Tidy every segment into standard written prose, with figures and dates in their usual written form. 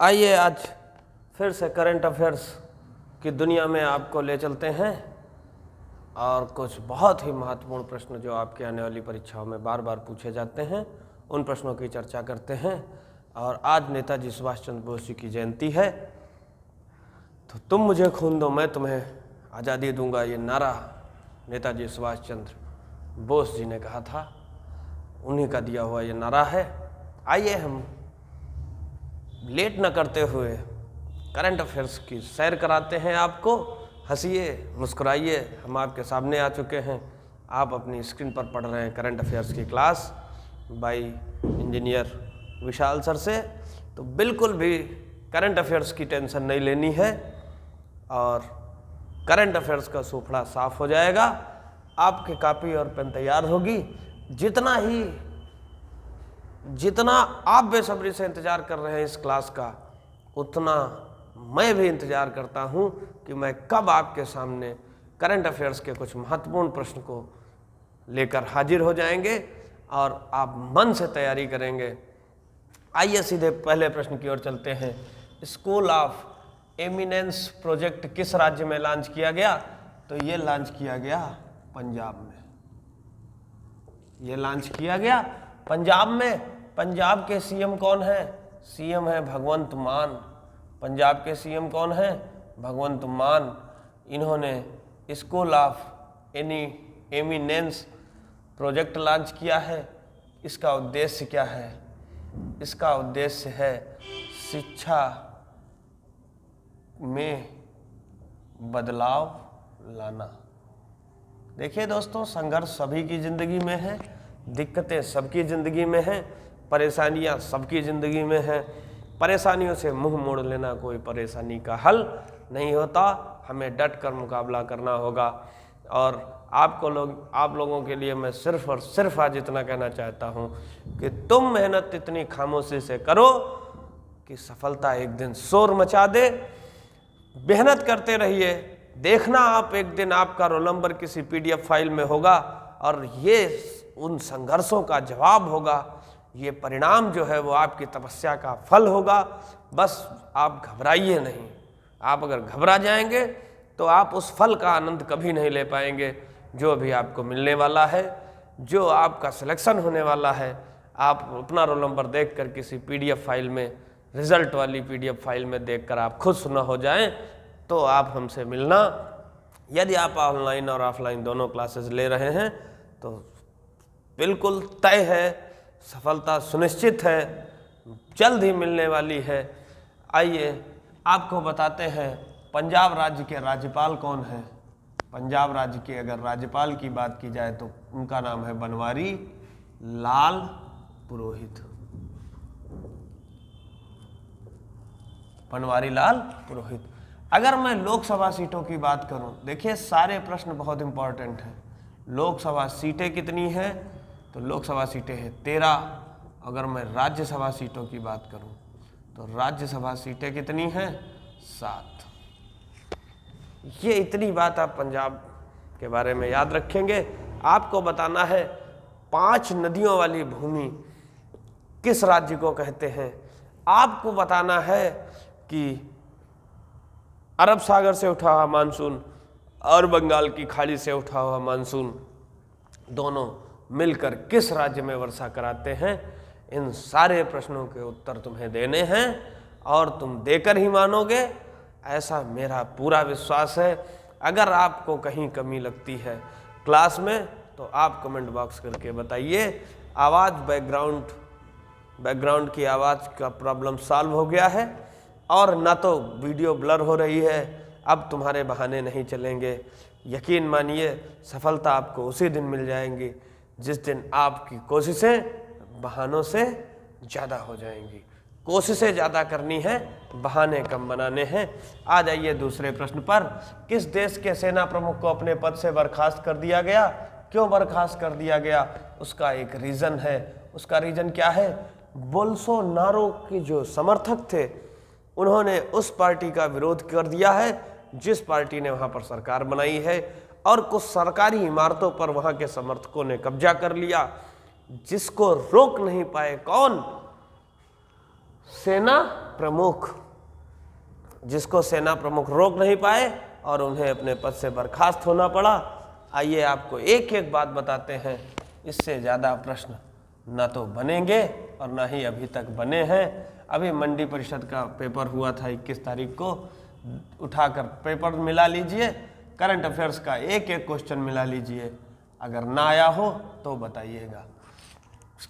आइए आज फिर से करंट अफेयर्स की दुनिया में आपको ले चलते हैं और कुछ बहुत ही महत्वपूर्ण प्रश्न जो आपके आने वाली परीक्षाओं में बार बार पूछे जाते हैं उन प्रश्नों की चर्चा करते हैं। और आज नेताजी सुभाष चंद्र बोस जी की जयंती है, तो तुम मुझे खून दो मैं तुम्हें आज़ादी दूंगा, ये नारा नेताजी सुभाष चंद्र बोस जी ने कहा था, उन्हीं का दिया हुआ ये नारा है। आइए हम लेट न करते हुए करंट अफेयर्स की सैर कराते हैं आपको। हंसिए मुस्कुराइए, हम आपके सामने आ चुके हैं। आप अपनी स्क्रीन पर पढ़ रहे हैं करंट अफेयर्स की क्लास बाय इंजीनियर विशाल सर से। तो बिल्कुल भी करंट अफेयर्स की टेंशन नहीं लेनी है और करंट अफेयर्स का सूफड़ा साफ हो जाएगा। आपकी कॉपी और पेन तैयार होगी। जितना आप बेसब्री से इंतज़ार कर रहे हैं इस क्लास का, उतना मैं भी इंतज़ार करता हूं कि मैं कब आपके सामने करंट अफेयर्स के कुछ महत्वपूर्ण प्रश्न को लेकर हाजिर हो जाएंगे और आप मन से तैयारी करेंगे। आइए सीधे पहले प्रश्न की ओर चलते हैं। स्कूल ऑफ एमिनेंस प्रोजेक्ट किस राज्य में लॉन्च किया गया? तो ये लॉन्च किया गया पंजाब में। ये लॉन्च किया गया पंजाब में। पंजाब के सीएम कौन है? सीएम है भगवंत मान। पंजाब के सीएम कौन है? भगवंत मान। इन्होंने school of eminence project launch किया है। इसका उद्देश्य क्या है? इसका उद्देश्य है शिक्षा में बदलाव लाना। देखिए दोस्तों, संघर्ष सभी की जिंदगी में है, दिक्कतें सबकी जिंदगी में हैं, परेशानियां सबकी जिंदगी में हैं। परेशानियों से मुंह मोड़ लेना कोई परेशानी का हल नहीं होता। हमें डट कर मुकाबला करना होगा। और आप लोगों के लिए मैं सिर्फ और सिर्फ आज इतना कहना चाहता हूं कि तुम मेहनत इतनी खामोशी से करो कि सफलता एक दिन शोर मचा दे। मेहनत करते रहिए, देखना आप एक दिन आपका रोल नंबर किसी पीडीएफ फाइल में होगा और ये उन संघर्षों का जवाब होगा। ये परिणाम जो है वो आपकी तपस्या का फल होगा। बस आप घबराइए नहीं। आप अगर घबरा जाएंगे तो आप उस फल का आनंद कभी नहीं ले पाएंगे जो अभी आपको मिलने वाला है, जो आपका सिलेक्शन होने वाला है। आप अपना रोल नंबर देखकर किसी पीडीएफ फाइल में, रिजल्ट वाली पीडीएफ फाइल में देखकर आप खुश न हो जाएं तो आप हमसे मिलना। यदि आप ऑनलाइन और ऑफलाइन दोनों क्लासेस ले रहे हैं तो बिल्कुल तय है, सफलता सुनिश्चित है, जल्द ही मिलने वाली है। आइए आपको बताते हैं पंजाब राज्य के राज्यपाल कौन है। पंजाब राज्य के अगर राज्यपाल की बात की जाए तो उनका नाम है बनवारी लाल पुरोहित। बनवारी लाल पुरोहित। अगर मैं लोकसभा सीटों की बात करूं, देखिए सारे प्रश्न बहुत इंपॉर्टेंट हैं। लोकसभा सीटें कितनी हैं? तो लोकसभा सीटें हैं 13। अगर मैं राज्यसभा सीटों की बात करूं तो राज्यसभा सीटें कितनी हैं? 7। ये इतनी बात आप पंजाब के बारे में याद रखेंगे। आपको बताना है 5 नदियों वाली भूमि किस राज्य को कहते हैं। आपको बताना है कि अरब सागर से उठा हुआ मानसून और बंगाल की खाड़ी से उठा हुआ मानसून दोनों मिलकर किस राज्य में वर्षा कराते हैं। इन सारे प्रश्नों के उत्तर तुम्हें देने हैं और तुम देकर ही मानोगे, ऐसा मेरा पूरा विश्वास है। अगर आपको कहीं कमी लगती है क्लास में तो आप कमेंट बॉक्स करके बताइए। आवाज़ बैकग्राउंड की आवाज़ का प्रॉब्लम सॉल्व हो गया है और ना तो वीडियो ब्लर हो रही है। अब तुम्हारे बहाने नहीं चलेंगे। यकीन मानिए, सफलता आपको उसी दिन मिल जाएंगी जिस दिन आपकी कोशिशें बहानों से ज़्यादा हो जाएंगी। कोशिशें ज़्यादा करनी है, बहाने कम बनाने हैं। आ जाइए दूसरे प्रश्न पर। किस देश के सेना प्रमुख को अपने पद से बर्खास्त कर दिया गया? क्यों बर्खास्त कर दिया गया? उसका एक रीज़न है। उसका रीज़न क्या है? बोल्सोनारो के जो समर्थक थे उन्होंने उस पार्टी का विरोध कर दिया है जिस पार्टी ने वहाँ पर सरकार बनाई है, और कुछ सरकारी इमारतों पर वहाँ के समर्थकों ने कब्जा कर लिया, जिसको रोक नहीं पाए। कौन? सेना प्रमुख, जिसको सेना प्रमुख रोक नहीं पाए और उन्हें अपने पद से बर्खास्त होना पड़ा। आइए आपको एक एक बात बताते हैं, इससे ज़्यादा प्रश्न न तो बनेंगे और न ही अभी तक बने हैं। अभी मंडी परिषद का पेपर हुआ था 21 तारीख को, उठाकर पेपर मिला लीजिए, करंट अफेयर्स का एक एक क्वेश्चन मिला लीजिए, अगर ना आया हो तो बताइएगा।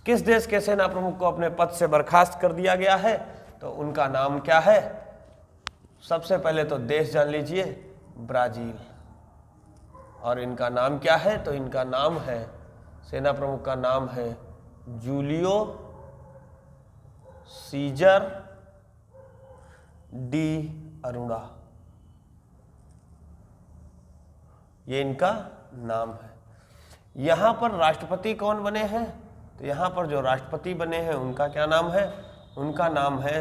किस देश के सेना प्रमुख को अपने पद से बर्खास्त कर दिया गया है, तो उनका नाम क्या है? सबसे पहले तो देश जान लीजिए, ब्राजील। और इनका नाम क्या है? तो इनका नाम है, सेना प्रमुख का नाम है जूलियो सीजर डी अरुणा, ये इनका नाम है। यहां पर राष्ट्रपति कौन बने हैं? तो यहां पर जो राष्ट्रपति बने हैं उनका क्या नाम है? उनका नाम है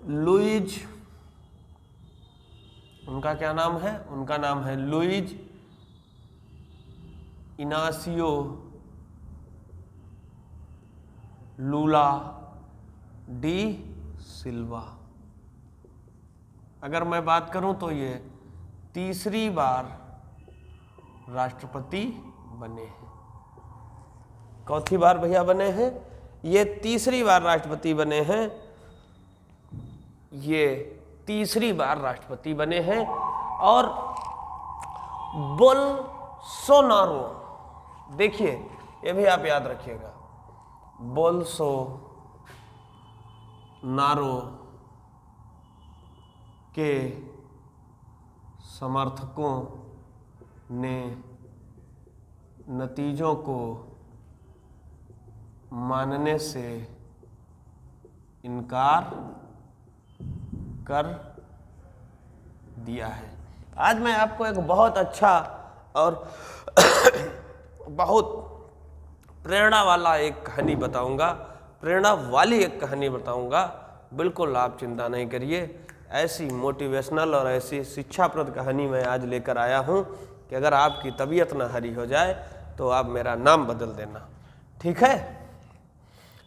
लुइज, उनका क्या नाम है? उनका नाम है लुइज इनासियो लूला डी सिल्वा। अगर मैं बात करूं तो ये तीसरी बार राष्ट्रपति बने हैं। चौथी बार भैया बने हैं, ये तीसरी बार राष्ट्रपति बने हैं, ये तीसरी बार राष्ट्रपति बने हैं। और बोल्सोनारो, देखिए ये भी आप याद रखिएगा, बोल्सोनारो के समर्थकों ने नतीजों को मानने से इनकार कर दिया है। आज मैं आपको एक बहुत अच्छा और बहुत प्रेरणा वाला एक कहानी बताऊंगा, प्रेरणा वाली एक कहानी बताऊंगा। बिल्कुल आप चिंता नहीं करिए, ऐसी मोटिवेशनल और ऐसी शिक्षाप्रद कहानी मैं आज लेकर आया हूं कि अगर आपकी तबीयत ना हरी हो जाए तो आप मेरा नाम बदल देना, ठीक है?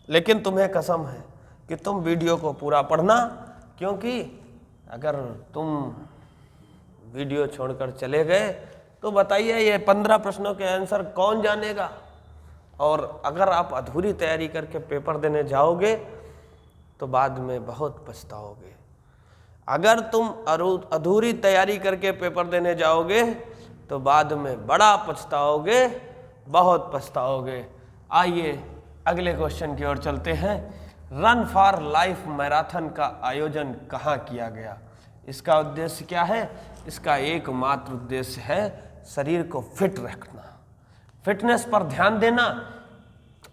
लेकिन तुम्हें कसम है कि तुम वीडियो को पूरा पढ़ना, क्योंकि अगर तुम वीडियो छोड़कर चले गए तो बताइए ये 15 प्रश्नों के आंसर कौन जानेगा? और अगर आप अधूरी तैयारी करके पेपर देने जाओगे तो बाद में बहुत पछताओगे। अगर तुम अधूरी तैयारी करके पेपर देने जाओगे तो बाद में बड़ा पछताओगे, बहुत पछताओगे। आइए अगले क्वेश्चन की ओर चलते हैं। रन फॉर लाइफ मैराथन का आयोजन कहाँ किया गया? इसका उद्देश्य क्या है? इसका एकमात्र उद्देश्य है शरीर को फिट रखना, फिटनेस पर ध्यान देना।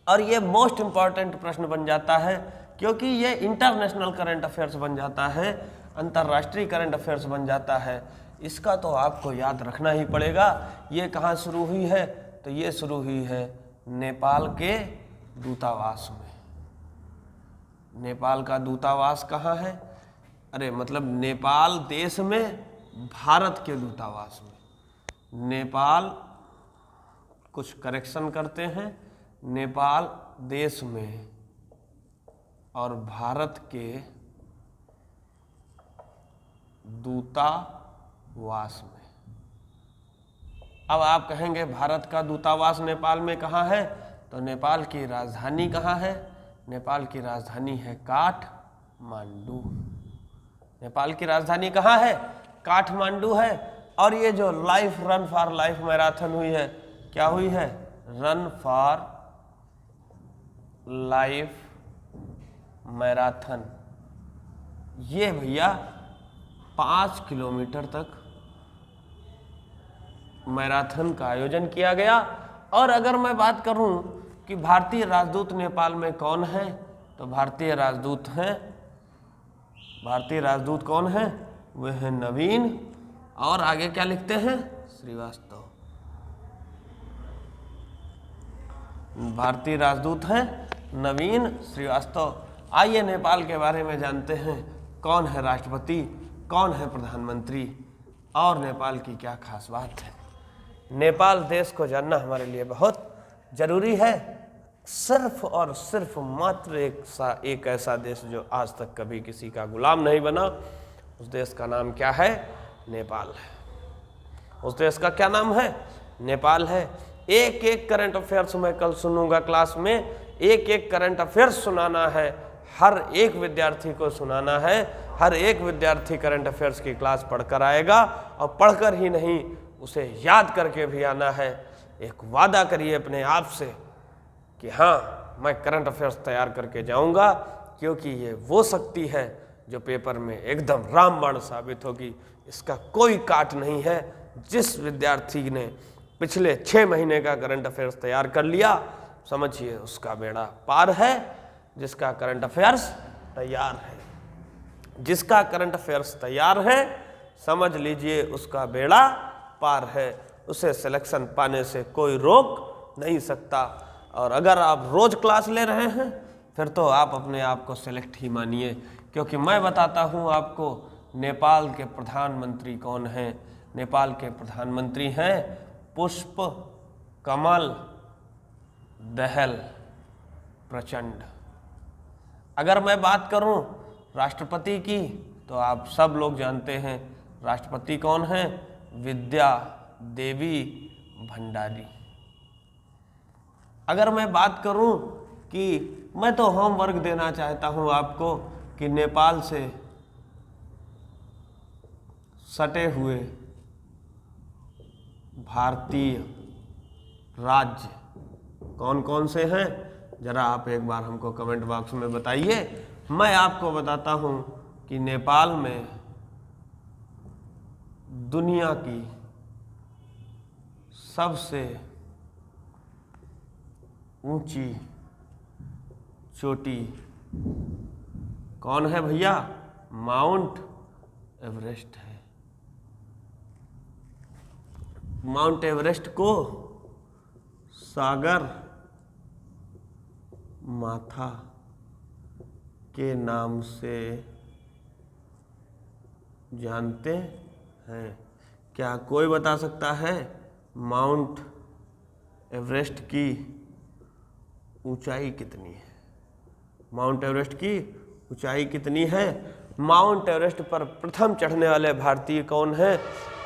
और ये मोस्ट इम्पॉर्टेंट प्रश्न बन जाता है, क्योंकि ये इंटरनेशनल करंट अफेयर्स बन जाता है, अंतर्राष्ट्रीय करंट अफेयर्स बन जाता है। इसका तो आपको याद रखना ही पड़ेगा। ये कहाँ शुरू हुई है? तो ये शुरू हुई है नेपाल के दूतावास में। नेपाल का दूतावास कहाँ है? अरे मतलब नेपाल देश में भारत के दूतावास में। नेपाल, कुछ करेक्शन करते हैं, नेपाल देश में और भारत के दूतावास में। अब आप कहेंगे भारत का दूतावास नेपाल में कहाँ है? तो नेपाल की राजधानी कहाँ है? नेपाल की राजधानी है काठमांडू। नेपाल की राजधानी कहाँ है? काठमांडू है। और ये जो life run for life marathon हुई है, क्या हुई है? Run for life marathon. ये भैया 5 किलोमीटर तक मैराथन का आयोजन किया गया। और अगर मैं बात करूं कि भारतीय राजदूत नेपाल में कौन है, तो भारतीय राजदूत कौन है? वे हैं नवीन, और आगे क्या लिखते हैं? श्रीवास्तव। भारतीय राजदूत हैं नवीन श्रीवास्तव। आइए नेपाल के बारे में जानते हैं। कौन है राष्ट्रपति, कौन है प्रधानमंत्री, और नेपाल की क्या खास बात है। नेपाल देश को जानना हमारे लिए बहुत जरूरी है। सिर्फ और सिर्फ मात्र एक ऐसा देश जो आज तक कभी किसी का गुलाम नहीं बना, उस देश का नाम क्या है? नेपाल है। उस देश का क्या नाम है? नेपाल है। एक एक करंट अफेयर्स मैं कल सुनूंगा क्लास में, एक एक करंट अफेयर्स सुनाना है, हर एक विद्यार्थी को सुनाना है। हर एक विद्यार्थी करंट अफेयर्स की क्लास पढ़कर आएगा, और पढ़कर ही नहीं, उसे याद करके भी आना है। एक वादा करिए अपने आप से कि हाँ, मैं करंट अफेयर्स तैयार करके जाऊंगा, क्योंकि ये वो शक्ति है जो पेपर में एकदम रामबाण साबित होगी। इसका कोई काट नहीं है। जिस विद्यार्थी ने पिछले 6 महीने का करंट अफेयर्स तैयार कर लिया, समझिए उसका बेड़ा पार है। जिसका करंट अफेयर्स तैयार है, जिसका करंट अफेयर्स तैयार है, समझ लीजिए उसका बेड़ा पार है। उसे सिलेक्शन पाने से कोई रोक नहीं सकता। और अगर आप रोज क्लास ले रहे हैं, फिर तो आप अपने आप को सिलेक्ट ही मानिए, क्योंकि मैं बताता हूं आपको नेपाल के प्रधानमंत्री कौन हैं। नेपाल के प्रधानमंत्री हैं पुष्प कमल दहल प्रचंड। अगर मैं बात करूं राष्ट्रपति की, तो आप सब लोग जानते हैं राष्ट्रपति कौन हैं? विद्या देवी भंडारी। अगर मैं बात करूं कि मैं तो होमवर्क देना चाहता हूं आपको कि नेपाल से सटे हुए भारतीय राज्य कौन कौन से हैं, जरा आप एक बार हमको कमेंट बॉक्स में बताइए। मैं आपको बताता हूं कि नेपाल में दुनिया की सबसे ऊंची चोटी कौन है भैया? माउंट एवरेस्ट है। माउंट एवरेस्ट को सागर माथा के नाम से जानते हैं। क्या कोई बता सकता है माउंट एवरेस्ट की ऊंचाई कितनी है? माउंट एवरेस्ट की ऊंचाई कितनी है? माउंट एवरेस्ट पर प्रथम चढ़ने वाले भारतीय कौन हैं?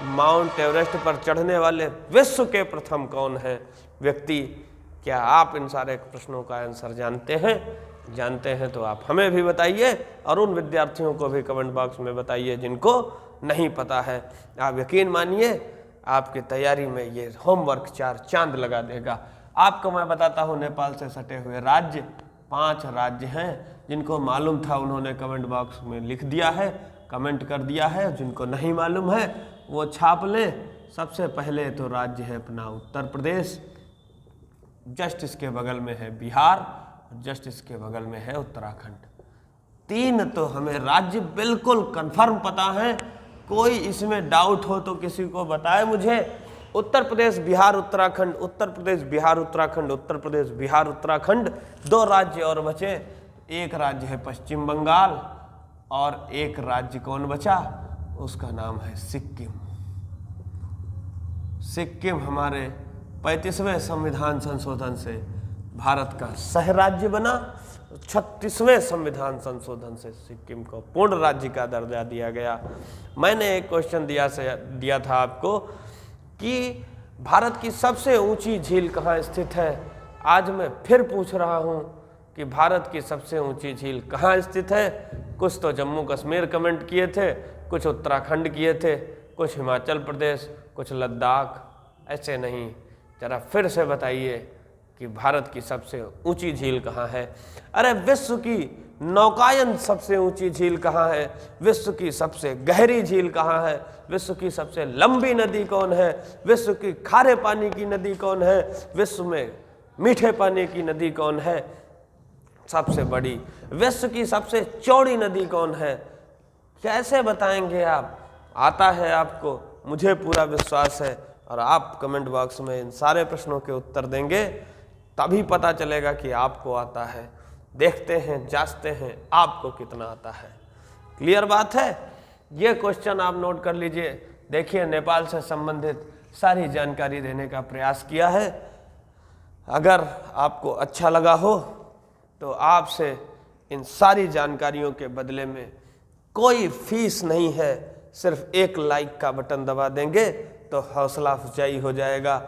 माउंट एवरेस्ट पर चढ़ने वाले विश्व के प्रथम कौन है व्यक्ति? क्या आप इन सारे प्रश्नों का आंसर जानते हैं? जानते हैं तो आप हमें भी बताइए, और उन विद्यार्थियों को भी कमेंट बॉक्स में बताइए जिनको नहीं पता है। आप यकीन मानिए आपकी तैयारी में ये होमवर्क 4 चांद लगा देगा। आपको मैं बताता हूँ नेपाल से सटे हुए राज्य 5 राज्य हैं। जिनको मालूम था उन्होंने कमेंट बॉक्स में लिख दिया है, कमेंट कर दिया है। जिनको नहीं मालूम है वो छाप लें। सबसे पहले तो राज्य है अपना उत्तर प्रदेश, जस्ट इसके बगल में है बिहार, जस्ट इसके बगल में है उत्तराखंड। 3 तो हमें राज्य बिल्कुल कंफर्म पता है। कोई इसमें डाउट हो तो किसी को बताए मुझे। उत्तर प्रदेश बिहार उत्तराखंड, उत्तर प्रदेश बिहार उत्तराखंड, उत्तर प्रदेश बिहार उत्तराखंड। 2 राज्य और बचे। एक राज्य है पश्चिम बंगाल, और एक राज्य कौन बचा? उसका नाम है सिक्किम। सिक्किम हमारे 35वें संविधान संशोधन से भारत का सह राज्य बना। 36वें संविधान संशोधन से सिक्किम को पूर्ण राज्य का दर्जा दिया गया। मैंने एक क्वेश्चन दिया था आपको कि भारत की सबसे ऊंची झील कहाँ स्थित है। आज मैं फिर पूछ रहा हूँ कि भारत की सबसे ऊंची झील कहाँ स्थित है। कुछ तो जम्मू कश्मीर कमेंट किए थे, कुछ उत्तराखंड किए थे, कुछ हिमाचल प्रदेश, कुछ लद्दाख। ऐसे नहीं, जरा फिर से बताइए कि भारत की सबसे ऊंची झील कहाँ है। अरे विश्व की नौकायन सबसे ऊंची झील कहाँ है? विश्व की सबसे गहरी झील कहाँ है? विश्व की सबसे लंबी नदी कौन है? विश्व की खारे पानी की नदी कौन है? विश्व में मीठे पानी की नदी कौन है सबसे बड़ी? विश्व की सबसे चौड़ी नदी कौन है? कैसे बताएंगे आप? आता है आपको, मुझे पूरा विश्वास है। और आप कमेंट बॉक्स में इन सारे प्रश्नों के उत्तर देंगे, तभी पता चलेगा कि आपको आता है। देखते हैं, जांचते हैं आपको कितना आता है। क्लियर बात है? ये क्वेश्चन आप नोट कर लीजिए। देखिए, नेपाल से संबंधित सारी जानकारी देने का प्रयास किया है। अगर आपको अच्छा लगा हो तो आपसे इन सारी जानकारियों के बदले में कोई फीस नहीं है, सिर्फ एक लाइक का बटन दबा देंगे तो हौसला अफजाई हो जाएगा।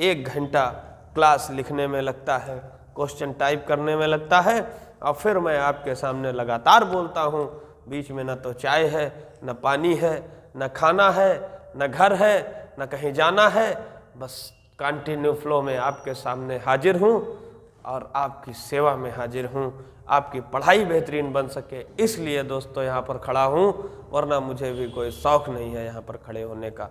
1 घंटा क्लास लिखने में लगता है, क्वेश्चन टाइप करने में लगता है, और फिर मैं आपके सामने लगातार बोलता हूँ। बीच में न तो चाय है, न पानी है, न खाना है, न घर है, न कहीं जाना है, बस कंटिन्यू फ्लो में आपके सामने हाजिर हूँ और आपकी सेवा में हाजिर हूँ। आपकी पढ़ाई बेहतरीन बन सके इसलिए दोस्तों यहाँ पर खड़ा हूँ, वरना मुझे भी कोई शौक़ नहीं है यहाँ पर खड़े होने का।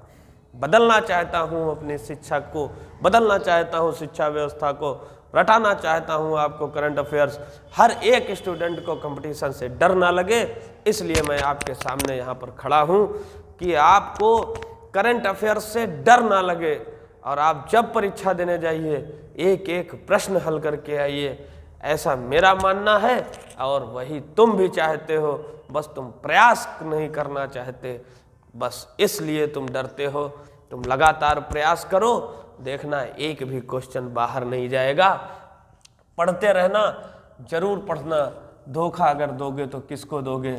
बदलना चाहता हूँ अपनी शिक्षा को, बदलना चाहता हूँ शिक्षा व्यवस्था को, रटाना चाहता हूँ आपको करंट अफेयर्स। हर एक स्टूडेंट को कंपटीशन से डर ना लगे, इसलिए मैं आपके सामने यहाँ पर खड़ा हूँ कि आपको करंट अफेयर्स से डर ना लगे और आप जब परीक्षा देने जाइए एक एक प्रश्न हल करके आइए, ऐसा मेरा मानना है और वही तुम भी चाहते हो। बस तुम प्रयास नहीं करना चाहते, बस इसलिए तुम डरते हो। तुम लगातार प्रयास करो, देखना एक भी क्वेश्चन बाहर नहीं जाएगा। पढ़ते रहना, जरूर पढ़ना। धोखा अगर दोगे तो किसको दोगे?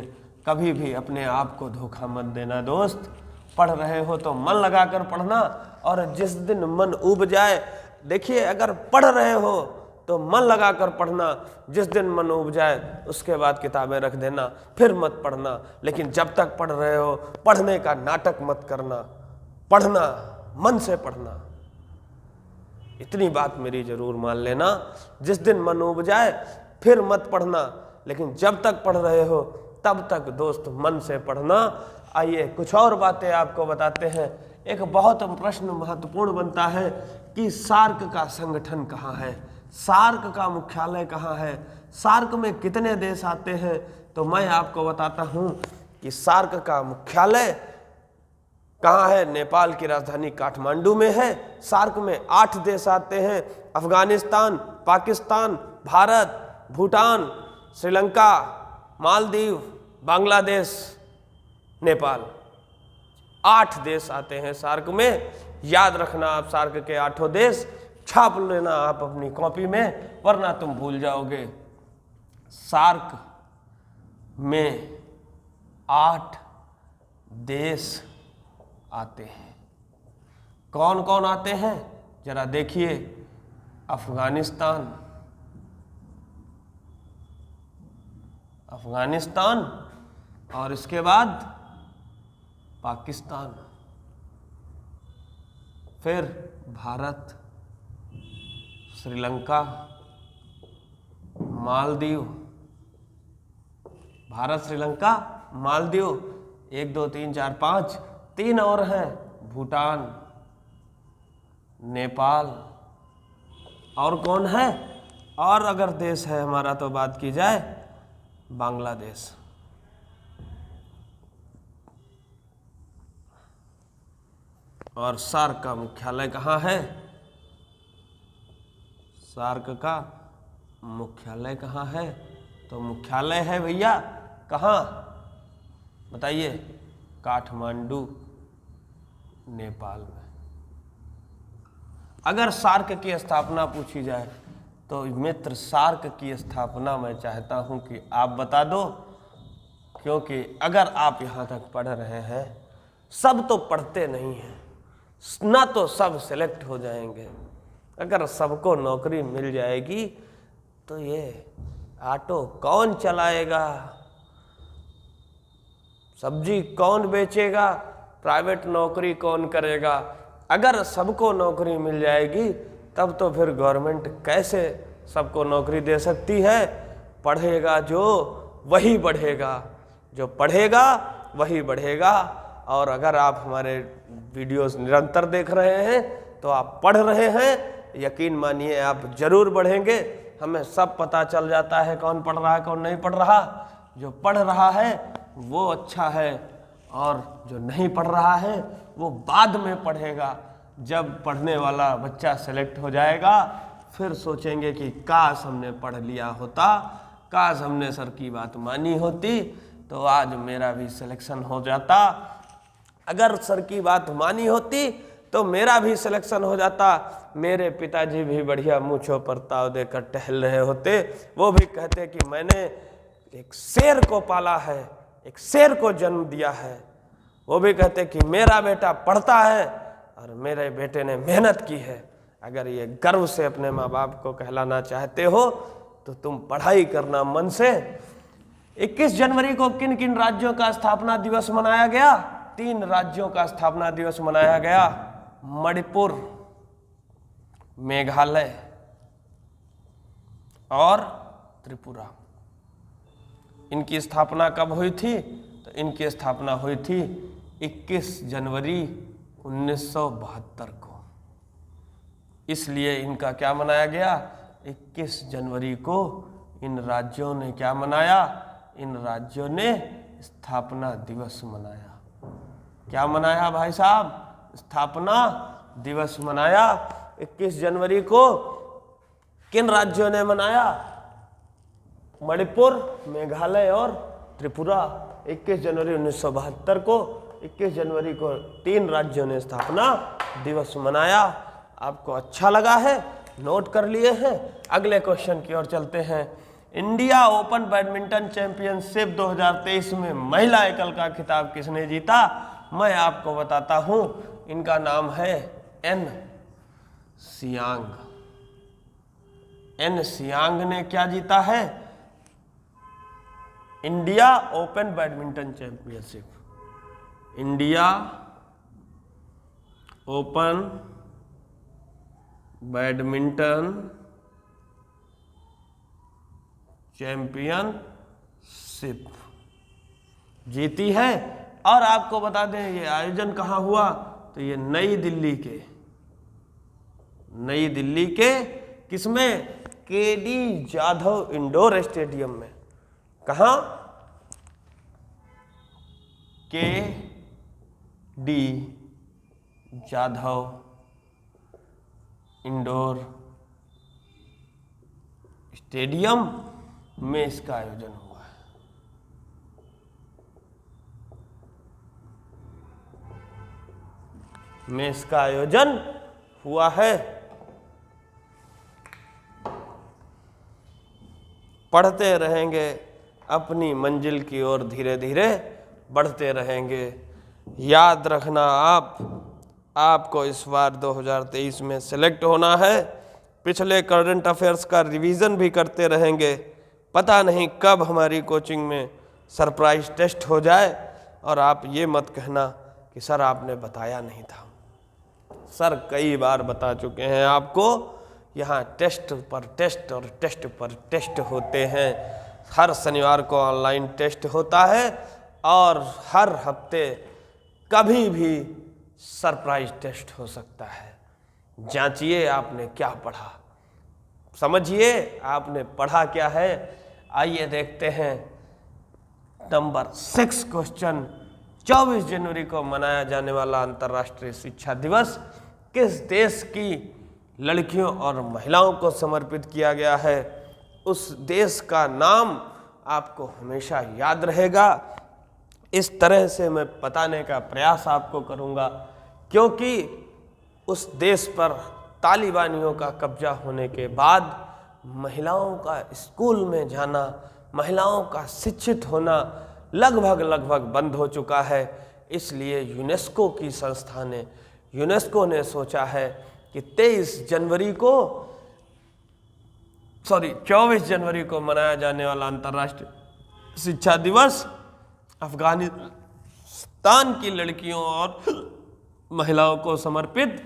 कभी भी अपने आप को धोखा मत देना दोस्त। पढ़ रहे हो तो मन लगाकर पढ़ना, और जिस दिन मन उब जाए, देखिए अगर पढ़ रहे हो तो मन लगाकर पढ़ना, जिस दिन मन उब जाए उसके बाद किताबें रख देना, फिर मत पढ़ना। लेकिन जब तक पढ़ रहे हो पढ़ने का नाटक मत करना, पढ़ना, मन से पढ़ना। इतनी बात मेरी जरूर मान लेना। जिस दिन मन उब जाए फिर मत पढ़ना, लेकिन जब तक पढ़ रहे हो तब तक दोस्त मन से पढ़ना। आइए कुछ और बातें आपको बताते हैं। एक बहुत प्रश्न महत्वपूर्ण बनता है कि सार्क का संगठन कहाँ है, सार्क का मुख्यालय कहाँ है, सार्क में कितने देश आते हैं। तो मैं आपको बताता हूँ कि सार्क का मुख्यालय कहाँ है। नेपाल की राजधानी काठमांडू में है। सार्क में 8 देश आते हैं, अफगानिस्तान, पाकिस्तान, भारत, भूटान, श्रीलंका, मालदीव, बांग्लादेश, नेपाल। 8 देश आते हैं सार्क में। याद रखना आप सार्क के 8 देश, छाप लेना आप अपनी कॉपी में, वरना तुम भूल जाओगे। सार्क में 8 देश आते हैं। कौन कौन आते हैं जरा देखिए। अफगानिस्तान, और इसके बाद पाकिस्तान, फिर भारत, श्रीलंका, मालदीव, भारत, श्रीलंका, मालदीव, 1 2 3 4 5, 3 और हैं, भूटान, नेपाल, और कौन है? और अगर देश है हमारा तो बात की जाए बांग्लादेश। और सार्क का मुख्यालय कहाँ है? सार्क का मुख्यालय कहाँ है? तो मुख्यालय है भैया कहाँ बताइए? काठमांडू, नेपाल में। अगर सार्क की स्थापना पूछी जाए तो मित्र सार्क की स्थापना मैं चाहता हूं कि आप बता दो, क्योंकि अगर आप यहाँ तक पढ़ रहे हैं, सब तो पढ़ते नहीं हैं, ना तो सब सेलेक्ट हो जाएंगे। अगर सबको नौकरी मिल जाएगी तो ये ऑटो कौन चलाएगा, सब्जी कौन बेचेगा, प्राइवेट नौकरी कौन करेगा? अगर सबको नौकरी मिल जाएगी तब तो फिर गवर्नमेंट कैसे सबको नौकरी दे सकती है? पढ़ेगा जो वही बढ़ेगा, जो पढ़ेगा वही बढ़ेगा। और अगर आप हमारे वीडियोस निरंतर देख रहे हैं तो आप पढ़ रहे हैं, यकीन मानिए आप जरूर बढ़ेंगे। हमें सब पता चल जाता है कौन पढ़ रहा है कौन नहीं पढ़ रहा। जो पढ़ रहा है वो अच्छा है, और जो नहीं पढ़ रहा है वो बाद में पढ़ेगा। जब पढ़ने वाला बच्चा सेलेक्ट हो जाएगा फिर सोचेंगे कि काश हमने पढ़ लिया होता, काश हमने सर की बात मानी होती तो आज मेरा भी सिलेक्शन हो जाता। अगर सर की बात मानी होती तो मेरा भी सिलेक्शन हो जाता। मेरे पिताजी भी बढ़िया मूंछों पर ताव देकर टहल रहे होते, वो भी कहते कि मैंने एक शेर को पाला है, एक शेर को जन्म दिया है। वो भी कहते कि मेरा बेटा पढ़ता है और मेरे बेटे ने मेहनत की है। अगर ये गर्व से अपने माँ बाप को कहलाना चाहते हो तो तुम पढ़ाई करना मन से। 21 जनवरी को किन किन राज्यों का स्थापना दिवस मनाया गया? 3 राज्यों का स्थापना दिवस मनाया गया, मणिपुर, मेघालय और त्रिपुरा। इनकी स्थापना कब हुई थी? तो इनकी स्थापना हुई थी 21 जनवरी 1972 को। इसलिए इनका क्या मनाया गया? 21 जनवरी को इन राज्यों ने क्या मनाया? इन राज्यों ने स्थापना दिवस मनाया। क्या मनाया भाई साहब? स्थापना दिवस मनाया। 21 जनवरी को किन राज्यों ने मनाया? मणिपुर, मेघालय और त्रिपुरा। 21 जनवरी 1972 को, 21 जनवरी को 3 राज्यों ने स्थापना दिवस मनाया। आपको अच्छा लगा है? नोट कर लिए हैं? अगले क्वेश्चन की ओर चलते हैं। इंडिया ओपन बैडमिंटन चैंपियनशिप 2023 में महिला एकल का खिताब किसने जीता? मैं आपको बताता हूं, इनका नाम है एन सियांग। एन सियांग ने क्या जीता है? India open badminton championship. India open badminton championship जीती है। और आपको बता दें ये आयोजन कहाँ हुआ? तो ये नई दिल्ली के किसमें? केडी जाधव इंडोर स्टेडियम में। कहाँ? केडी जाधव इंडोर स्टेडियम में इसका आयोजन हुआ है। में इसका आयोजन हुआ है। पढ़ते रहेंगे, अपनी मंजिल की ओर धीरे धीरे बढ़ते रहेंगे। याद रखना, आपको इस बार 2023 में सिलेक्ट होना है। पिछले करंट अफेयर्स का रिवीजन भी करते रहेंगे। पता नहीं कब हमारी कोचिंग में सरप्राइज टेस्ट हो जाए और आप ये मत कहना कि सर आपने बताया नहीं था। सर कई बार बता चुके हैं आपको। यहाँ टेस्ट पर टेस्ट और टेस्ट पर टेस्ट होते हैं। हर शनिवार को ऑनलाइन टेस्ट होता है और हर हफ्ते कभी भी सरप्राइज टेस्ट हो सकता है। जांचिए आपने क्या पढ़ा, समझिए आपने पढ़ा क्या है। आइए देखते हैं नंबर 6 क्वेश्चन। 24 जनवरी को मनाया जाने वाला अंतर्राष्ट्रीय शिक्षा दिवस किस देश की लड़कियों और महिलाओं को समर्पित किया गया है? उस देश का नाम आपको हमेशा याद रहेगा। इस तरह से मैं बताने का प्रयास आपको करूंगा क्योंकि उस देश पर तालिबानियों का कब्जा होने के बाद महिलाओं का स्कूल में जाना, महिलाओं का शिक्षित होना लगभग बंद हो चुका है। इसलिए यूनेस्को ने सोचा है कि 24 जनवरी को मनाया जाने वाला अंतर्राष्ट्रीय शिक्षा दिवस अफगानिस्तान की लड़कियों और महिलाओं को समर्पित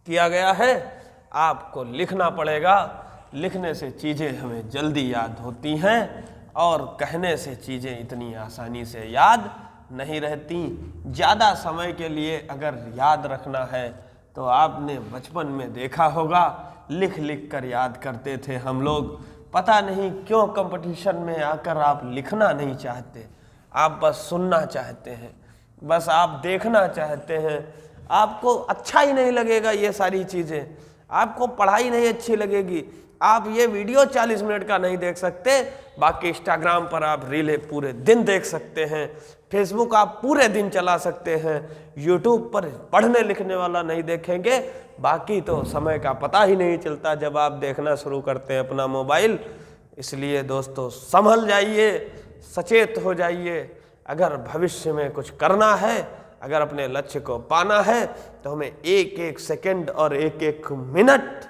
किया गया है। आपको लिखना पड़ेगा। लिखने से चीज़ें हमें जल्दी याद होती हैं और कहने से चीज़ें इतनी आसानी से याद नहीं रहती। ज़्यादा समय के लिए अगर याद रखना है तो आपने बचपन में देखा होगा, लिख लिख कर याद करते थे हम लोग। पता नहीं क्यों कंपटीशन में आकर आप लिखना नहीं चाहते, आप बस सुनना चाहते हैं, बस आप देखना चाहते हैं। आपको अच्छा ही नहीं लगेगा ये सारी चीज़ें, आपको पढ़ाई नहीं अच्छी लगेगी। आप ये वीडियो 40 मिनट का नहीं देख सकते, बाकी इंस्टाग्राम पर आप रीलें पूरे दिन देख सकते हैं, फेसबुक आप पूरे दिन चला सकते हैं, यूट्यूब पर पढ़ने लिखने वाला नहीं देखेंगे, बाकी तो समय का पता ही नहीं चलता जब आप देखना शुरू करते हैं अपना मोबाइल। इसलिए दोस्तों संभल जाइए, सचेत हो जाइए। अगर भविष्य में कुछ करना है, अगर अपने लक्ष्य को पाना है, तो हमें एक एक सेकंड और एक एक मिनट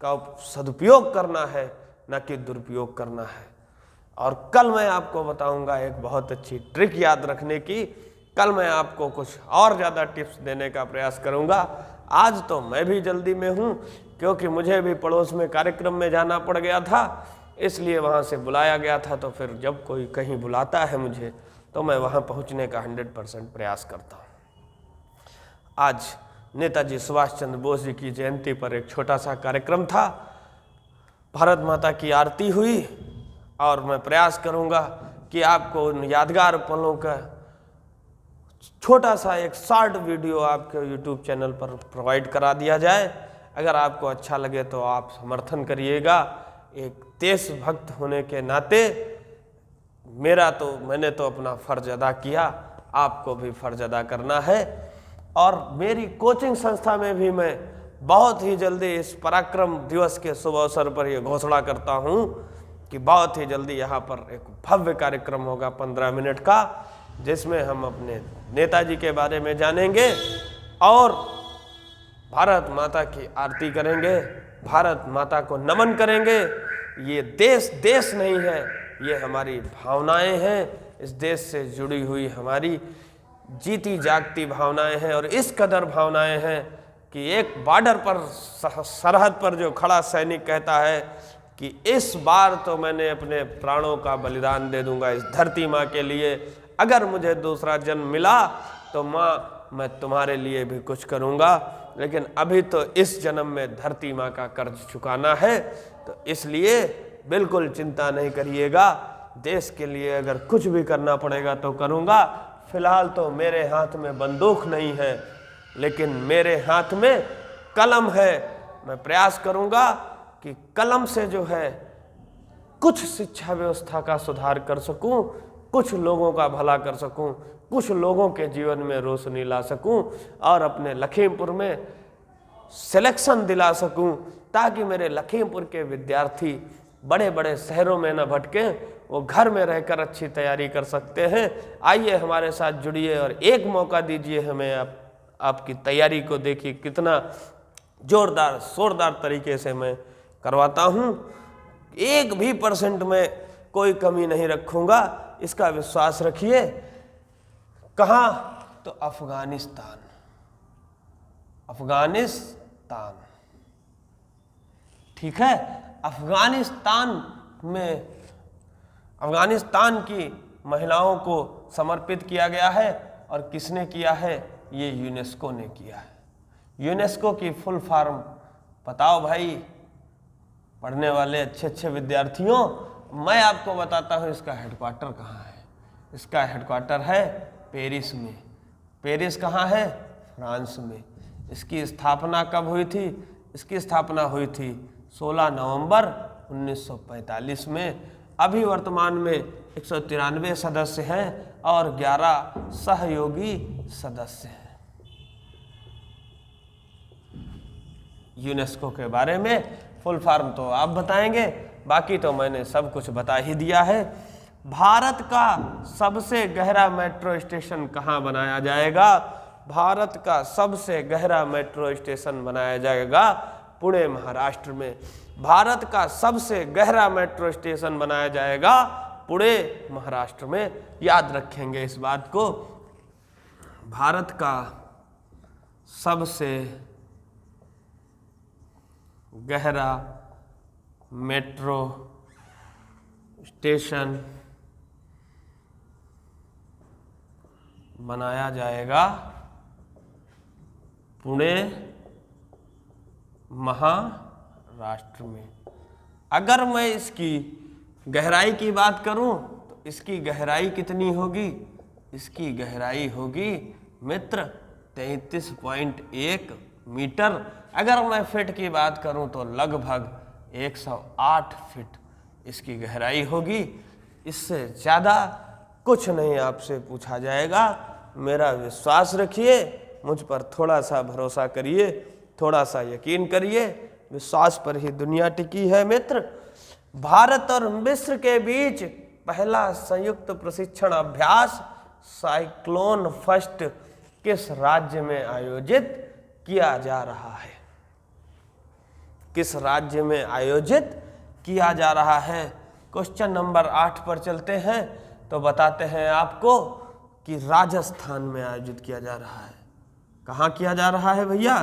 का सदुपयोग करना है, न कि दुरुपयोग करना है। और कल मैं आपको बताऊंगा एक बहुत अच्छी ट्रिक याद रखने की। कल मैं आपको कुछ और ज़्यादा टिप्स देने का प्रयास करूंगा। आज तो मैं भी जल्दी में हूं, क्योंकि मुझे भी पड़ोस में कार्यक्रम में जाना पड़ गया था, इसलिए वहां से बुलाया गया था। तो फिर जब कोई कहीं बुलाता है मुझे, तो मैं वहां पहुंचने का 100% प्रयास करता हूं। आज नेताजी सुभाष चंद्र बोस जी की जयंती पर एक छोटा सा कार्यक्रम था, भारत माता की आरती हुई, और मैं प्रयास करूंगा कि आपको उन यादगार पलों का छोटा सा एक शॉर्ट वीडियो आपके यूट्यूब चैनल पर प्रोवाइड करा दिया जाए। अगर आपको अच्छा लगे तो आप समर्थन करिएगा। एक देशभक्त होने के नाते मैंने तो अपना फर्ज अदा किया, आपको भी फर्ज अदा करना है। और मेरी कोचिंग संस्था में भी मैं बहुत ही जल्दी इस पराक्रम दिवस के शुभ अवसर पर यह घोषणा करता हूं कि बहुत ही जल्दी यहाँ पर एक भव्य कार्यक्रम होगा 15 मिनट का, जिसमें हम अपने नेताजी के बारे में जानेंगे और भारत माता की आरती करेंगे, भारत माता को नमन करेंगे। ये देश नहीं है, ये हमारी भावनाएं हैं। इस देश से जुड़ी हुई हमारी जीती जागती भावनाएं हैं, और इस कदर भावनाएं हैं कि एक बॉर्डर पर सरहद पर जो खड़ा सैनिक कहता है कि इस बार तो मैंने अपने प्राणों का बलिदान दे दूंगा इस धरती माँ के लिए। अगर मुझे दूसरा जन्म मिला तो माँ, मैं तुम्हारे लिए भी कुछ करूँगा, लेकिन अभी तो इस जन्म में धरती माँ का कर्ज चुकाना है। तो इसलिए बिल्कुल चिंता नहीं करिएगा, देश के लिए अगर कुछ भी करना पड़ेगा तो करूँगा। फिलहाल तो मेरे हाथ में बंदूक नहीं है, लेकिन मेरे हाथ में कलम है। मैं प्रयास करूँगा कि कलम से जो है कुछ शिक्षा व्यवस्था का सुधार कर सकूं, कुछ लोगों का भला कर सकूं, कुछ लोगों के जीवन में रोशनी ला सकूं, और अपने लखीमपुर में सिलेक्शन दिला सकूं, ताकि मेरे लखीमपुर के विद्यार्थी बड़े बड़े शहरों में न भटकें, वो घर में रहकर अच्छी तैयारी कर सकते हैं। आइए हमारे साथ जुड़िए और एक मौका दीजिए हमें। आपकी तैयारी को देखिए कितना जोरदार शोरदार तरीके से मैं करवाता हूँ। 1% में कोई कमी नहीं रखूँगा, इसका विश्वास रखिए। कहाँ? तो अफगानिस्तान। ठीक है, अफगानिस्तान की महिलाओं को समर्पित किया गया है। और किसने किया है? ये यूनेस्को ने किया है। यूनेस्को की फुल फॉर्म बताओ भाई, पढ़ने वाले अच्छे विद्यार्थियों। मैं आपको बताता हूँ इसका हेडक्वार्टर कहाँ है। इसका हेडक्वार्टर है पेरिस में। पेरिस कहाँ है? फ्रांस में। इसकी स्थापना कब हुई थी? इसकी स्थापना हुई थी 16 नवंबर 1945 में। अभी वर्तमान में 193 सदस्य हैं और 11 सहयोगी सदस्य हैं। यूनेस्को के बारे में फुल फॉर्म तो आप बताएंगे, बाकी तो मैंने सब कुछ बता ही दिया है। भारत का सबसे गहरा मेट्रो स्टेशन कहाँ बनाया जाएगा? भारत का सबसे गहरा मेट्रो स्टेशन बनाया जाएगा पुणे, महाराष्ट्र में। भारत का सबसे गहरा मेट्रो स्टेशन बनाया जाएगा पुणे, महाराष्ट्र में। याद रखेंगे इस बात को। भारत का सबसे गहरा मेट्रो स्टेशन बनाया जाएगा पुणे, महाराष्ट्र में। अगर मैं इसकी गहराई की बात करूं तो इसकी गहराई कितनी होगी? इसकी गहराई होगी मित्र 33.1 मीटर। अगर मैं फिट की बात करूं तो लगभग 108 फीट इसकी गहराई होगी। इससे ज़्यादा कुछ नहीं आपसे पूछा जाएगा। मेरा विश्वास रखिए, मुझ पर थोड़ा सा भरोसा करिए, थोड़ा सा यकीन करिए। विश्वास पर ही दुनिया टिकी है मित्र। भारत और मिस्र के बीच पहला संयुक्त प्रशिक्षण अभ्यास साइक्लोन फर्स्ट किस राज्य में आयोजित किया जा रहा है? किस राज्य में आयोजित किया जा रहा है? क्वेश्चन नंबर 8 पर चलते हैं तो बताते हैं आपको कि राजस्थान में आयोजित किया जा रहा है। कहाँ किया जा रहा है भैया?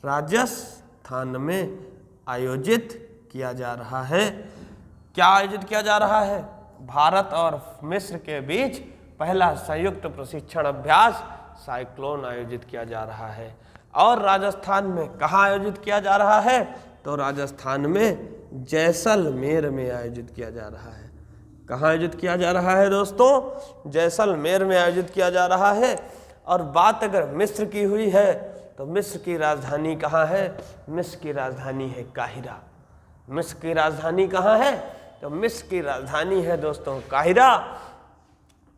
राजस्थान में आयोजित किया जा रहा है। क्या आयोजित किया जा रहा है? भारत और मिस्र के बीच पहला संयुक्त प्रशिक्षण अभ्यास साइक्लोन आयोजित किया जा रहा है। और राजस्थान में कहाँ आयोजित किया जा रहा है? तो राजस्थान में जैसलमेर में आयोजित किया जा रहा है। कहाँ आयोजित किया जा रहा है दोस्तों? जैसलमेर में आयोजित किया जा रहा है। और बात अगर मिस्र की हुई है तो मिस्र की राजधानी कहाँ है? मिस्र की राजधानी है काहिरा। मिस्र की राजधानी कहाँ है? तो मिस्र की राजधानी है दोस्तों काहिरा।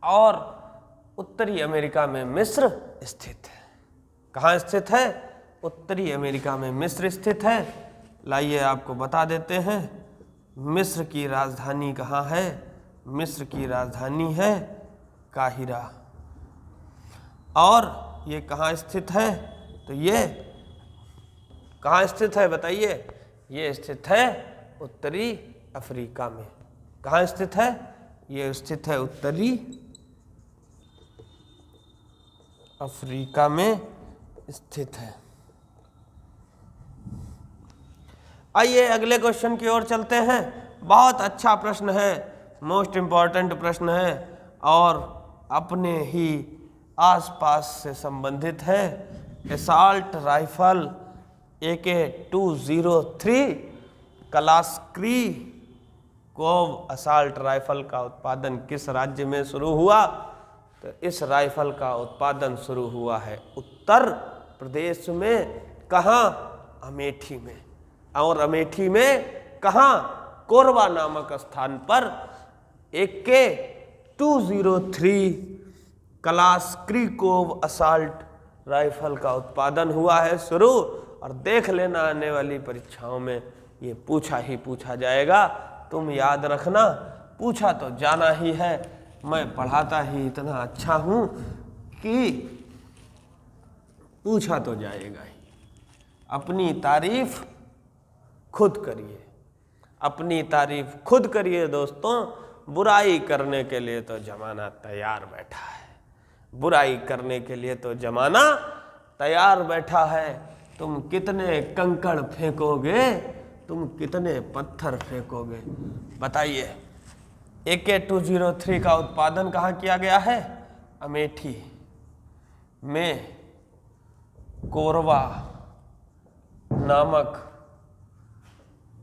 और उत्तरी अमेरिका में मिस्र स्थित है। कहाँ स्थित है? उत्तरी अमेरिका में मिस्र स्थित है। लाइए आपको बता देते हैं मिस्र की राजधानी कहाँ है। मिस्र की राजधानी है काहिरा। और ये कहाँ स्थित है? तो ये कहाँ स्थित है बताइए? ये स्थित है उत्तरी अफ्रीका में। कहाँ स्थित है? ये स्थित है उत्तरी अफ्रीका में स्थित है। आइए अगले क्वेश्चन की ओर चलते हैं। बहुत अच्छा प्रश्न है, मोस्ट इम्पॉर्टेंट प्रश्न है और अपने ही आसपास से संबंधित है। Assault rifle AK-203 Kalashnikov assault rifle का उत्पादन किस राज्य में शुरू हुआ? तो इस राइफल का उत्पादन शुरू हुआ है उत्तर प्रदेश में। कहाँ? अमेठी में। और अमेठी में कहाँ? कोरबा नामक स्थान पर AK-203 कलास्क्रीकोव असाल्ट राइफल का उत्पादन हुआ है शुरू। और देख लेना आने वाली परीक्षाओं में ये पूछा ही पूछा जाएगा। तुम याद रखना, पूछा तो जाना ही है। मैं पढ़ाता ही इतना अच्छा हूँ कि पूछा तो जाएगा ही। अपनी तारीफ खुद करिए, अपनी तारीफ खुद करिए दोस्तों। बुराई करने के लिए तो जमाना तैयार बैठा है। बुराई करने के लिए तो जमाना तैयार बैठा है। तुम कितने कंकड़ फेंकोगे? तुम कितने पत्थर फेंकोगे? बताइए। AK-203 का उत्पादन कहाँ किया गया है? अमेठी में कोरबा नामक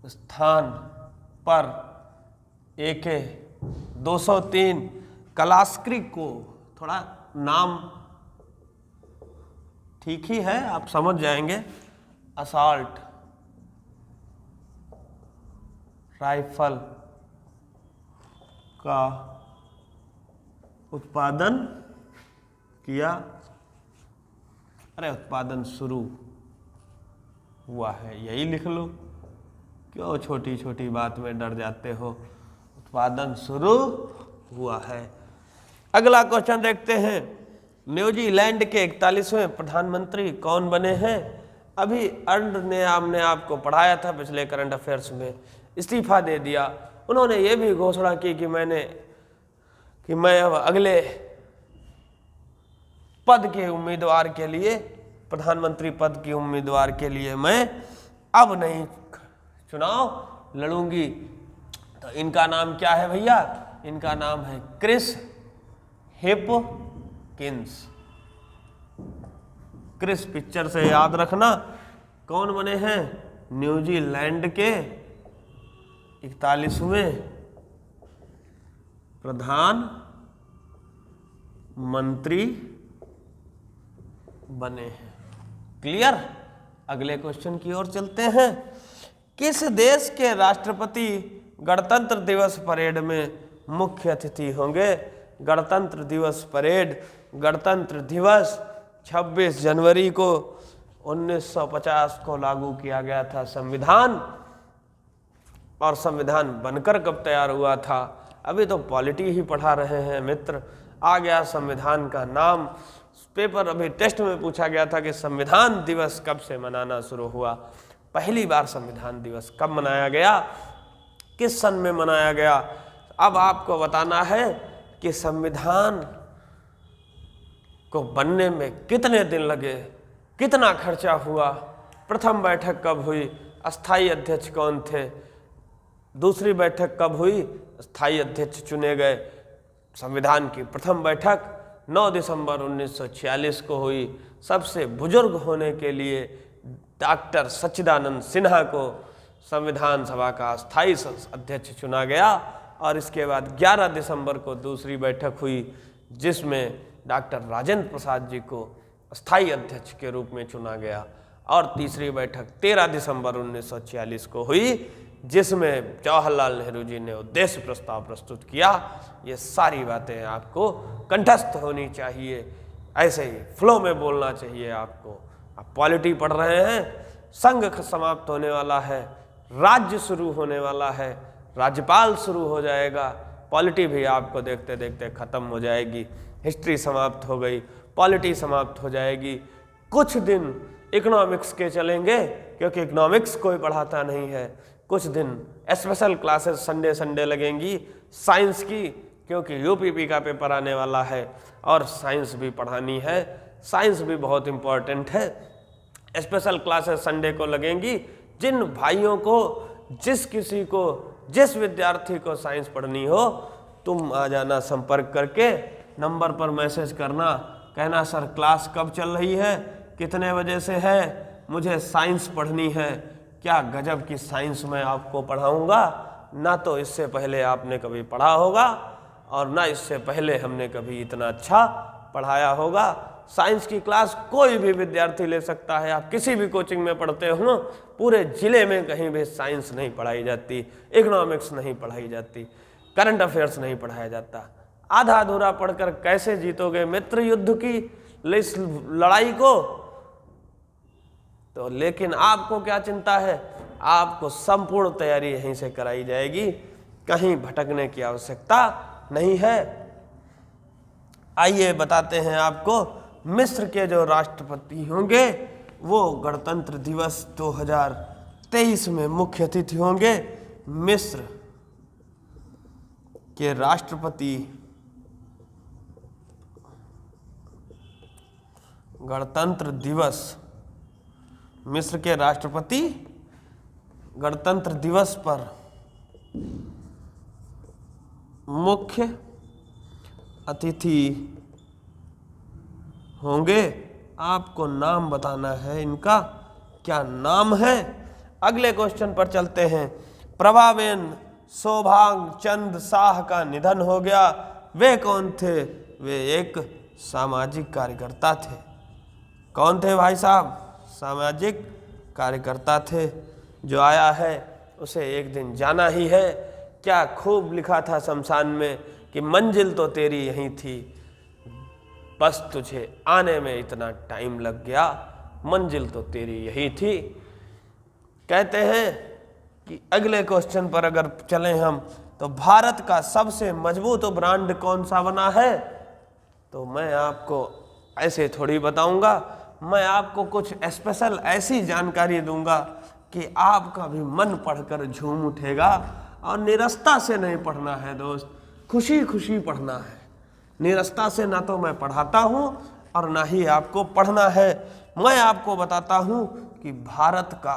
स्थान पर AK-203 कलास्क्रीकोव, थोड़ा नाम ठीक ही है, आप समझ जाएंगे। असाल्ट राइफल का उत्पादन किया, अरे उत्पादन शुरू हुआ है, यही लिख लो। क्यों छोटी छोटी बात में डर जाते हो? उत्पादन शुरू हुआ है। अगला क्वेश्चन देखते हैं। न्यूजीलैंड के 41वें प्रधानमंत्री कौन बने हैं? अभी अर्ड ने हमने आपको पढ़ाया था पिछले करंट अफेयर्स में। इस्तीफा दे दिया। उन्होंने ये भी घोषणा की कि मैं अब अगले पद के उम्मीदवार के लिए, प्रधानमंत्री पद की उम्मीदवार के लिए मैं अब नहीं चुनाव लड़ूंगी। तो इनका नाम क्या है भैया? इनका नाम है क्रिस हिपकिंस। क्रिस पिक्चर से याद रखना। कौन बने हैं? न्यूजीलैंड के 41वें प्रधानमंत्री बने हैं। क्लियर? अगले क्वेश्चन की ओर चलते हैं। किस देश के राष्ट्रपति गणतंत्र दिवस परेड में मुख्य अतिथि होंगे? गणतंत्र दिवस परेड, गणतंत्र दिवस 26 जनवरी को 1950 को लागू किया गया था संविधान। और संविधान बनकर कब तैयार हुआ था? अभी तो पॉलिटी ही पढ़ा रहे हैं मित्र। आ गया संविधान का नाम। पेपर अभी टेस्ट में पूछा गया था कि संविधान दिवस कब से मनाना शुरू हुआ। पहली बार संविधान दिवस कब मनाया गया, किस सन में मनाया गया? अब आपको बताना है कि संविधान को बनने में कितने दिन लगे, कितना खर्चा हुआ, प्रथम बैठक कब हुई, अस्थायी अध्यक्ष कौन थे, दूसरी बैठक कब हुई, स्थायी अध्यक्ष चुने गए। संविधान की प्रथम बैठक 9 दिसंबर 1946 को हुई। सबसे बुजुर्ग होने के लिए डॉक्टर सच्चिदानंद सिन्हा को संविधान सभा का स्थायी अध्यक्ष चुना गया। और इसके बाद 11 दिसंबर को दूसरी बैठक हुई जिसमें डॉक्टर राजेंद्र प्रसाद जी को स्थायी अध्यक्ष के रूप में चुना गया। और तीसरी बैठक 13 दिसंबर 1946 को हुई जिसमें जवाहरलाल नेहरू जी ने उद्देश्य प्रस्ताव प्रस्तुत किया। ये सारी बातें आपको कंठस्थ होनी चाहिए, ऐसे ही फ्लो में बोलना चाहिए आपको। आप पॉलिटी पढ़ रहे हैं, संघ समाप्त होने वाला है, राज्य शुरू होने वाला है, राज्यपाल शुरू हो जाएगा, पॉलिटी भी आपको देखते देखते खत्म हो जाएगी। हिस्ट्री समाप्त हो गई, पॉलिटी समाप्त हो जाएगी। कुछ दिन इकोनॉमिक्स के चलेंगे क्योंकि इकोनॉमिक्स कोई पढ़ाता नहीं है। कुछ दिन स्पेशल क्लासेस संडे लगेंगी साइंस की, क्योंकि यूपीपी का पेपर आने वाला है और साइंस भी पढ़ानी है। साइंस भी बहुत इम्पोर्टेंट है। स्पेशल क्लासेस संडे को लगेंगी। जिन भाइयों को, जिस किसी को, जिस विद्यार्थी को साइंस पढ़नी हो, तुम आ जाना संपर्क करके, नंबर पर मैसेज करना, कहना सर क्लास कब चल रही है, कितने बजे से है, मुझे साइंस पढ़नी है। क्या गजब की साइंस मैं आपको पढ़ाऊंगा। ना तो इससे पहले आपने कभी पढ़ा होगा और ना इससे पहले हमने कभी इतना अच्छा पढ़ाया होगा। साइंस की क्लास कोई भी विद्यार्थी ले सकता है। आप किसी भी कोचिंग में पढ़ते हो, पूरे जिले में कहीं भी साइंस नहीं पढ़ाई जाती, इकोनॉमिक्स नहीं पढ़ाई जाती, करंट अफेयर्स नहीं पढ़ाया जाता। आधा अधूरा पढ़कर कैसे जीतोगे मित्र युद्ध की इस लड़ाई को? तो लेकिन आपको क्या चिंता है, आपको संपूर्ण तैयारी यहीं से कराई जाएगी, कहीं भटकने की आवश्यकता नहीं है। आइए बताते हैं आपको, मिस्र के जो राष्ट्रपति होंगे वो गणतंत्र दिवस 2023 में मुख्य अतिथि होंगे। मिस्र के राष्ट्रपति गणतंत्र दिवस, मिस्र के राष्ट्रपति गणतंत्र दिवस पर मुख्य अतिथि होंगे। आपको नाम बताना है इनका, क्या नाम है। अगले क्वेश्चन पर चलते हैं। प्रभाबेन सौभाग्य चंद शाह का निधन हो गया। वे कौन थे? वे एक सामाजिक कार्यकर्ता थे। कौन थे भाई साहब? सामाजिक कार्यकर्ता थे। जो आया है उसे एक दिन जाना ही है। क्या खूब लिखा था शमशान में कि मंजिल तो तेरी यहीं थी, बस तुझे आने में इतना टाइम लग गया, मंजिल तो तेरी यही थी। कहते हैं कि अगले क्वेश्चन पर अगर चलें हम, तो भारत का सबसे मजबूत ब्रांड कौन सा बना है? तो मैं आपको ऐसे थोड़ी बताऊंगा, मैं आपको कुछ स्पेशल ऐसी जानकारी दूंगा कि आपका भी मन पढ़कर झूम उठेगा। और निरस्ता से नहीं पढ़ना है दोस्त, खुशी खुशी पढ़ना है। निरस्ता से ना तो मैं पढ़ाता हूँ और ना ही आपको पढ़ना है। मैं आपको बताता हूँ कि भारत का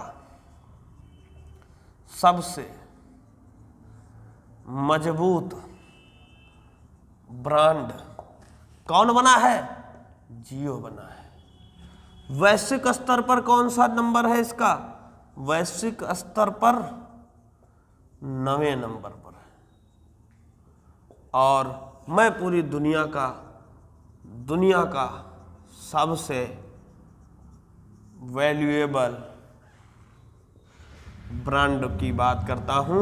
सबसे मजबूत ब्रांड कौन बना है? जियो बना है। वैश्विक स्तर पर कौन सा नंबर है इसका? वैश्विक स्तर पर 9वें नंबर पर है। और मैं पूरी दुनिया का सबसे वैल्यूएबल ब्रांड की बात करता हूँ।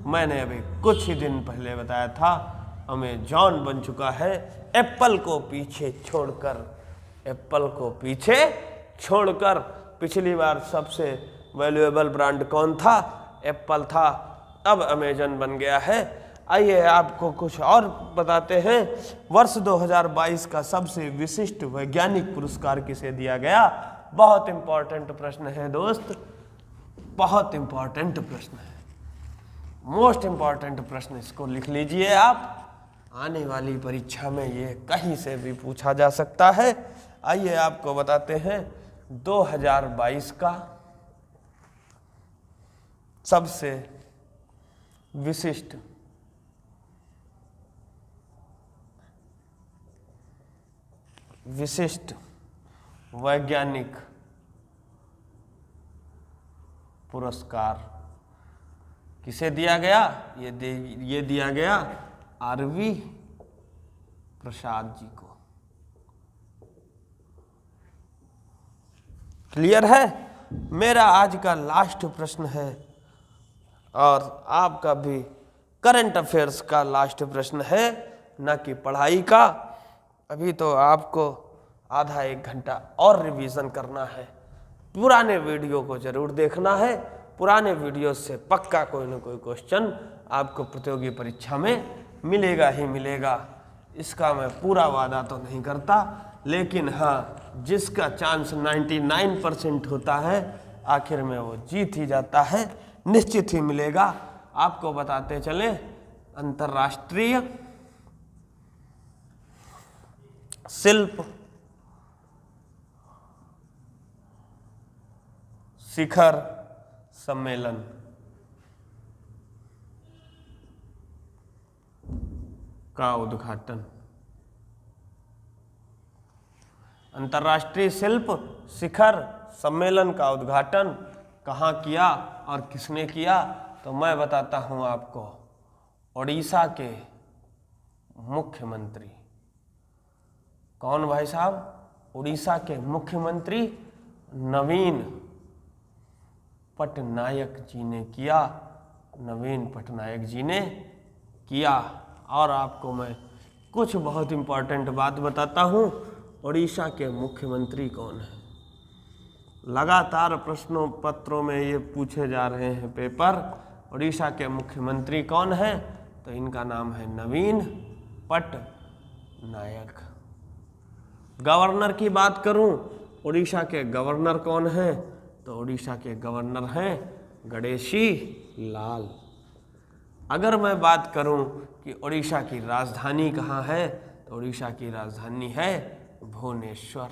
मैंने अभी कुछ ही दिन पहले बताया था अमेजॉन बन चुका है एप्पल को पीछे छोड़कर। एप्पल को पीछे छोड़कर पिछली बार सबसे वैल्यूएबल ब्रांड कौन था? एप्पल था। अब अमेजॉन बन गया है। आइए आपको कुछ और बताते हैं। वर्ष 2022 का सबसे विशिष्ट वैज्ञानिक पुरस्कार किसे दिया गया? बहुत इंपॉर्टेंट प्रश्न है दोस्त, बहुत इंपॉर्टेंट प्रश्न है, मोस्ट इंपॉर्टेंट प्रश्न। इसको लिख लीजिए आप, आने वाली परीक्षा में ये कहीं से भी पूछा जा सकता है। आइए आपको बताते हैं 2022 का सबसे विशिष्ट वैज्ञानिक पुरस्कार किसे दिया गया? ये दिया गया आरवी प्रसाद जी को। क्लियर है? मेरा आज का लास्ट प्रश्न है और आपका भी करंट अफेयर्स का लास्ट प्रश्न है, ना कि पढ़ाई का। अभी तो आपको आधा एक घंटा और रिवीजन करना है। पुराने वीडियो को जरूर देखना है। पुराने वीडियो से पक्का कोई ना कोई क्वेश्चन आपको प्रतियोगी परीक्षा में मिलेगा ही मिलेगा। इसका मैं पूरा वादा तो नहीं करता, लेकिन हाँ, जिसका चांस 99% होता है आखिर में वो जीत ही जाता है, निश्चित ही मिलेगा। आपको बताते चले, अंतर्राष्ट्रीय शिल्प शिखर सम्मेलन का उद्घाटन, अंतर्राष्ट्रीय शिल्प शिखर सम्मेलन का उद्घाटन कहाँ किया और किसने किया? तो मैं बताता हूँ आपको। ओडिशा के मुख्यमंत्री, कौन भाई साहब? उड़ीसा के मुख्यमंत्री नवीन पटनायक जी ने किया। नवीन पटनायक जी ने किया। और आपको मैं कुछ बहुत इंपॉर्टेंट बात बताता हूँ। उड़ीसा के मुख्यमंत्री कौन है? लगातार प्रश्नों पत्रों में ये पूछे जा रहे हैं पेपर। उड़ीसा के मुख्यमंत्री कौन है? तो इनका नाम है नवीन पटनायक। गवर्नर की बात करूं, उड़ीसा के गवर्नर कौन है? तो उड़ीसा के गवर्नर हैं गणेशी लाल। अगर मैं बात करूं कि उड़ीसा की राजधानी कहाँ है, तो उड़ीसा की राजधानी है भुवनेश्वर।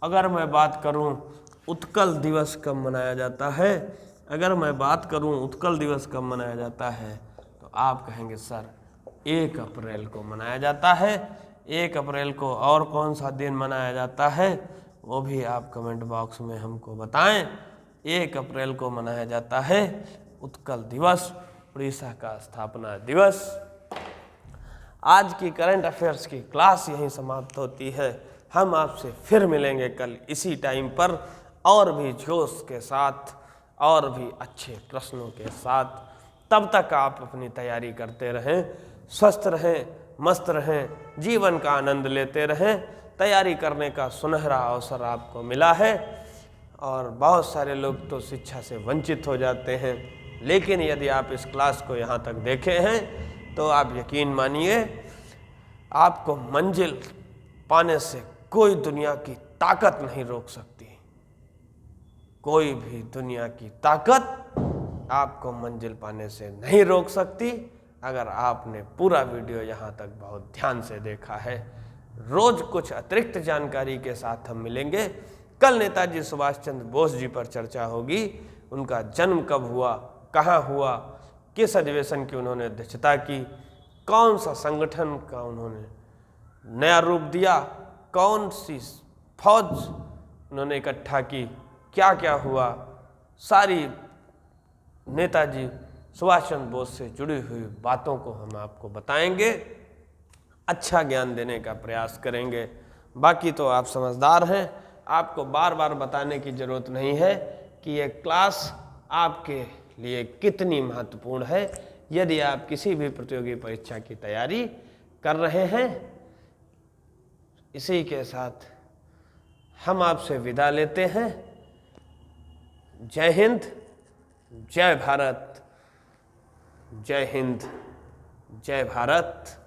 अगर मैं बात करूं उत्कल दिवस कब मनाया जाता है, अगर मैं बात करूं उत्कल दिवस कब मनाया जाता है, तो आप कहेंगे सर 1 अप्रैल को मनाया जाता है। 1 अप्रैल को और कौन सा दिन मनाया जाता है वो भी आप कमेंट बॉक्स में हमको बताएं। 1 अप्रैल को मनाया जाता है उत्कल दिवस, उड़ीसा का स्थापना दिवस। आज की करंट अफेयर्स की क्लास यहीं समाप्त होती है। हम आपसे फिर मिलेंगे कल इसी टाइम पर, और भी जोश के साथ और भी अच्छे प्रश्नों के साथ। तब तक आप अपनी तैयारी करते रहें, स्वस्थ रहें, मस्त रहें, जीवन का आनंद लेते रहें। तैयारी करने का सुनहरा अवसर आपको मिला है और बहुत सारे लोग तो शिक्षा से वंचित हो जाते हैं, लेकिन यदि आप इस क्लास को यहाँ तक देखे हैं तो आप यकीन मानिए आपको मंजिल पाने से कोई दुनिया की ताकत नहीं रोक सकती। कोई भी दुनिया की ताकत आपको मंजिल पाने से नहीं रोक सकती, अगर आपने पूरा वीडियो यहाँ तक बहुत ध्यान से देखा है। रोज कुछ अतिरिक्त जानकारी के साथ हम मिलेंगे। कल नेताजी सुभाष चंद्र बोस जी पर चर्चा होगी। उनका जन्म कब हुआ, कहाँ हुआ, किस अधिवेशन की उन्होंने अध्यक्षता की, कौन सा संगठन का उन्होंने नया रूप दिया, कौन सी फौज उन्होंने इकट्ठा की, क्या क्या हुआ, सारी नेताजी सुभाष चंद्र बोस से जुड़ी हुई बातों को हम आपको बताएंगे, अच्छा ज्ञान देने का प्रयास करेंगे। बाकी तो आप समझदार हैं, आपको बार बार बताने की ज़रूरत नहीं है। कि यह क्लास आपके लिए कितनी महत्वपूर्ण है। यदि आप किसी भी प्रतियोगी परीक्षा की तैयारी कर रहे हैं, इसी के साथ हम आपसे विदा लेते हैं। जय हिंद, जय भारत। जय हिंद, जय भारत।